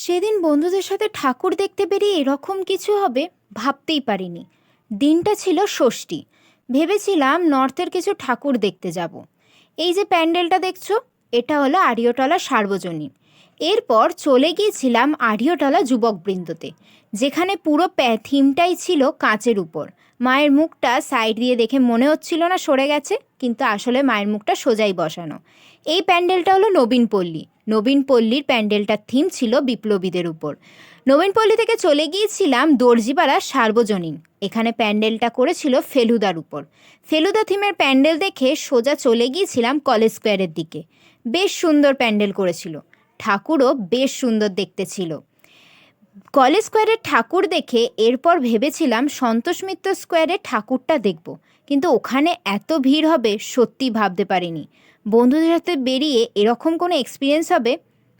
সেদিন বন্ধুদের সাথে ঠাকুর দেখতে বেরিয়ে এরকম কিছু হবে ভাবতেই পারিনি। দিনটা ছিল ষষ্ঠী। ভেবেছিলাম নর্থের কিছু ঠাকুর দেখতে যাব। এই যে প্যান্ডেলটা দেখছো, এটা হলো আড়িয়টলা সার্বজনীন। এরপর চলে গিয়েছিলাম আড়িয়টলা যুবকবৃন্দতে, যেখানে পুরো থিমটাই ছিল কাঁচের উপর। মায়ের মুখটা সাইড দিয়ে দেখে মনে হচ্ছিল না সরে গেছে, কিন্তু আসলে মায়ের মুখটা সোজাই বসানো। এই প্যান্ডেলটা হলো নবীনপল্লী। নবীনপল্লীর প্যান্ডেলটার থিম ছিল বিপ্লবীদের উপর। নবীনপল্লী থেকে চলে গিয়েছিলাম দর্জিপাড়া সার্বজনীন। এখানে প্যান্ডেলটা করেছিল ফেলুদার উপর। ফেলুদা থিমের প্যান্ডেল দেখে সোজা চলে গিয়েছিলাম কলেজ স্কোয়ারের দিকে। বেশ সুন্দর প্যান্ডেল করেছিল, ঠাকুরও বেশ সুন্দর দেখতে ছিল। কলেজ স্কোয়ারের ঠাকুর দেখে এরপর ভেবেছিলাম সন্তোষ মিত্র স্কোয়ারের ঠাকুরটা দেখব, কিন্তু ওখানে এত ভিড় হবে সত্যি ভাবতে পারিনি। বন্ধুদের সাথে বেরিয়ে এরকম কোনো এক্সপিরিয়েন্স হবে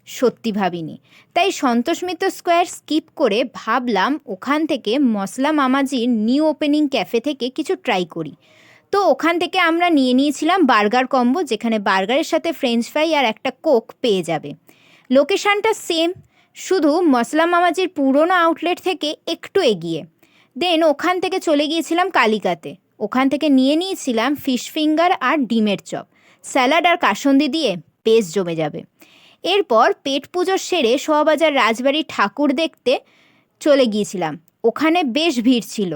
সত্যি ভাবিনি। তাই সন্তোষ মিত্র স্কোয়ার স্কিপ করে ভাবলাম ওখান থেকে মশলা মামাজির নিউ ওপেনিং ক্যাফে থেকে কিছু ট্রাই করি। তো ওখান থেকে আমরা নিয়ে নিয়েছিলাম বার্গার কম্বো, যেখানে বার্গারের সাথে ফ্রেঞ্চ ফ্রাই আর একটা কোক পেয়ে যাবে। লোকেশানটা সেম, শুধু মশলা মামাজির পুরনো আউটলেট থেকে একটু এগিয়ে। দেন ওখান থেকে চলে গিয়েছিলাম কালিকাতে। ওখান থেকে নিয়ে নিয়েছিলাম ফিশ ফিঙ্গার আর ডিমের চপ। স্যালাড আর কাসন্দি দিয়ে বেশ জমে যাবে। এরপর পেট পুজো সেরে শোয়াবাজার রাজবাড়ির ঠাকুর দেখতে চলে গিয়েছিলাম। ওখানে বেশ ভিড় ছিল।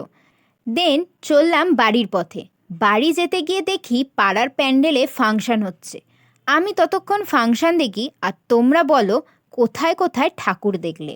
দেন চললাম বাড়ির পথে। বাড়ি যেতে গিয়ে দেখি পাড়ার প্যান্ডেলে ফাংশন হচ্ছে। আমি ততক্ষণ ফাংশন দেখি, আর তোমরা বলো কোথায় কোথায় ঠাকুর দেখলে।